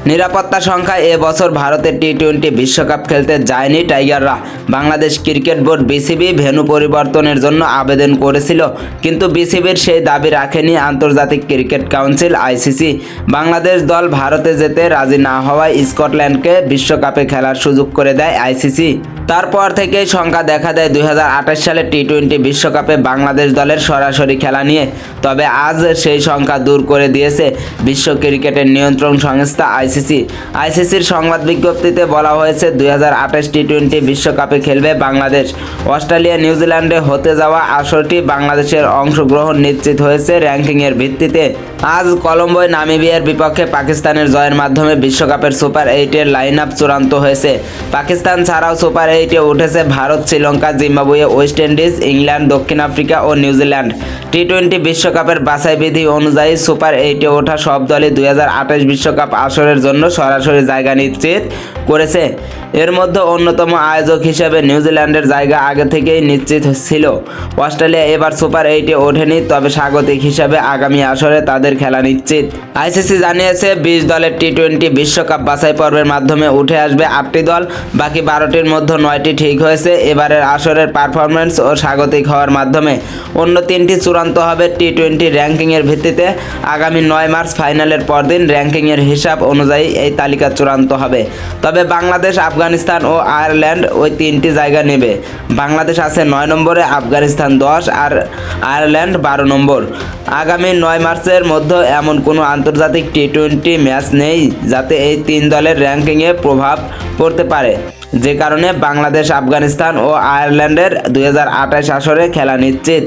নিরাপত্তা সংখ্যায় এবছর ভারতের টি-20 বিশ্বকাপ খেলতে যায়নি টাইগাররা। Bangladesh cricket board BCB venue পরিবর্তনের জন্য আবেদন করেছিল, কিন্তু বিসিবির সেই দাবি রাখেনি আন্তর্জাতিক ক্রিকেট কাউন্সিল আইসিসি। বাংলাদেশ দল ভারতে যেতে রাজি না হওয়ায় স্কটল্যান্ডকে বিশ্বকাপে খেলার সুযোগ করে দেয় আইসিসি। তারপর থেকেই শঙ্কা দেখা দেয় 2028 সালে টি-20 বিশ্বকাপে বাংলাদেশ দলের সরাসরি খেলা নিয়ে। তবে আজ সেই শঙ্কা দূর করে দিয়েছে বিশ্ব ক্রিকেটের নিয়ন্ত্রণ সংস্থা আইসিসি। আইসিসির সংবাদ বিজ্ঞপ্তিতে বলা হয়েছে 2028 টি-20 বিশ্বকাপে খেলবে বাংলাদেশ। অস্ট্রেলিয়া নিউজিল্যান্ডে হতে যাওয়া আসরটি বাংলাদেশের অংশগ্রহণ নিশ্চিত হয়েছে র্যাঙ্কিংয়ের ভিত্তিতে। আজ কলম্বোয় নামিবিয়ার বিপক্ষে পাকিস্তানের জয়ের মাধ্যমে বিশ্বকাপের সুপার 8-এর লাইন আপ চূড়ান্ত হয়েছে। পাকিস্তান ছাড়াও সুপার 8-এ উঠেছে Bharat, Sri Lanka, Zimbabwe, West Indies, England, দক্ষিণ আফ্রিকা ও নিউজিল্যান্ড। টি-20 বিশ্বকাপের বাছাই বিধি অনুযায়ী সুপার 8-এ ওঠা সব দলই 2028 বিশ্বকাপ আসরের জন্য সরাসরি জায়গা নিশ্চিত করেছে। এর মধ্যে অন্যতম আয়োজক হিসেবে নিউজিল্যান্ডের জায়গা আগে থেকেই নিশ্চিত ছিল। অস্ট্রেলিয়া এবার সুপার 8-এ ওঠেনি, তবে স্বাগতিক হিসেবে আগামী আসরে তাদের খেলা নিশ্চিত। আইসিসি জানিয়েছে 20 দলের টি-20 বিশ্বকাপ বাছাই পর্বের মাধ্যমে উঠে আসবে 8টি দল। বাকি 12টির মধ্যে 9টি ঠিক হয়েছে এবারের আসরের পারফরম্যান্স ও স্বাগতিক হওয়ার মাধ্যমে। অন্য 3টি চূড়ান্ত হবে টি-20 র্যাঙ্কিংয়ের ভিত্তিতে। আগামী 9 মার্চ ফাইনালের পরদিন র্যাঙ্কিংয়ের হিসাব অনুযায়ী এই তালিকা চূড়ান্ত হবে। তবে বাংলাদেশ, আফগানিস্তান ও আয়ারল্যান্ড ওই 3টি জায়গা নেবে। বাংলাদেশ আছে 9 নম্বরে, আফগানিস্তান 10 আর আয়ারল্যান্ড 12 নম্বর। আগামী 9 মার্চের মধ্যে এমন কোনো আন্তর্জাতিক টি-20 ম্যাচ নেই যাতে এই 3 দলের র্যাঙ্কিংয়ে প্রভাব পড়তে পারে, যে কারণে বাংলাদেশ, আফগানিস্তান ও আয়ারল্যান্ডের 2028 আসরে খেলা নিশ্চিত।